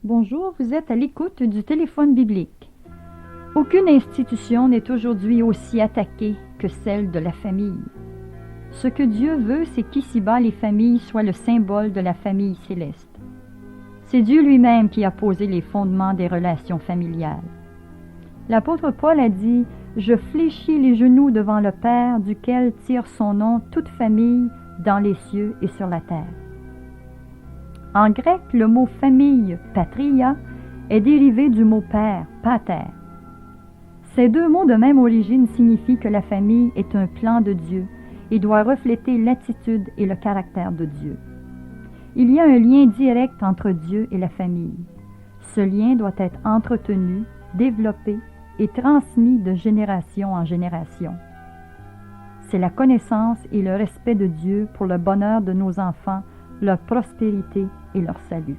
Bonjour, vous êtes à l'écoute du téléphone biblique. Aucune institution n'est aujourd'hui aussi attaquée que celle de la famille. Ce que Dieu veut, c'est qu'ici-bas les familles soient le symbole de la famille céleste. C'est Dieu lui-même qui a posé les fondements des relations familiales. L'apôtre Paul a dit « Je fléchis les genoux devant le Père, duquel tire son nom toute famille dans les cieux et sur la terre. » En grec, le mot famille, patria, est dérivé du mot père, pater. Ces deux mots de même origine signifient que la famille est un plan de Dieu et doit refléter l'attitude et le caractère de Dieu. Il y a un lien direct entre Dieu et la famille. Ce lien doit être entretenu, développé et transmis de génération en génération. C'est la connaissance et le respect de Dieu pour le bonheur de nos enfants, leur prospérité et leur salut.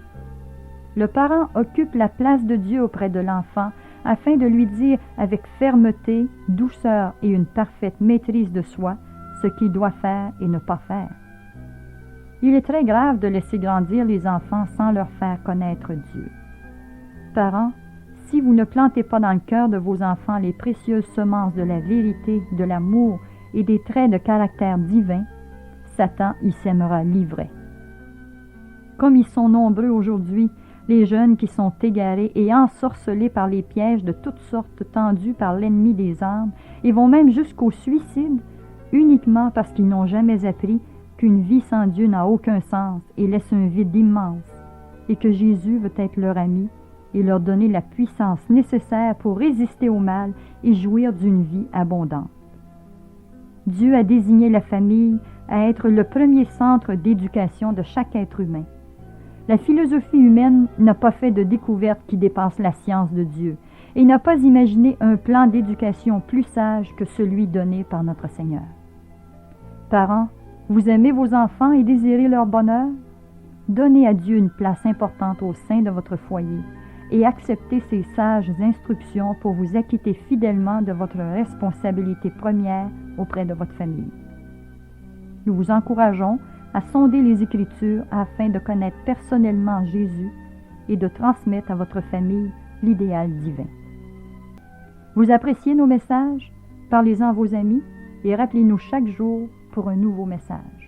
Le parent occupe la place de Dieu auprès de l'enfant afin de lui dire avec fermeté, douceur et une parfaite maîtrise de soi ce qu'il doit faire et ne pas faire. Il est très grave de laisser grandir les enfants sans leur faire connaître Dieu. Parents, si vous ne plantez pas dans le cœur de vos enfants les précieuses semences de la vérité, de l'amour et des traits de caractère divin, Satan y sèmera l'ivraie. Comme ils sont nombreux aujourd'hui, les jeunes qui sont égarés et ensorcelés par les pièges de toutes sortes tendus par l'ennemi des âmes et vont même jusqu'au suicide, uniquement parce qu'ils n'ont jamais appris qu'une vie sans Dieu n'a aucun sens et laisse un vide immense, et que Jésus veut être leur ami et leur donner la puissance nécessaire pour résister au mal et jouir d'une vie abondante. Dieu a désigné la famille à être le premier centre d'éducation de chaque être humain. La philosophie humaine n'a pas fait de découverte qui dépasse la science de Dieu et n'a pas imaginé un plan d'éducation plus sage que celui donné par notre Seigneur. Parents, vous aimez vos enfants et désirez leur bonheur? Donnez à Dieu une place importante au sein de votre foyer et acceptez ses sages instructions pour vous acquitter fidèlement de votre responsabilité première auprès de votre famille. Nous vous encourageons à sonder les Écritures afin de connaître personnellement Jésus et de transmettre à votre famille l'idéal divin. Vous appréciez nos messages? Parlez-en à vos amis et rappelez-nous chaque jour pour un nouveau message.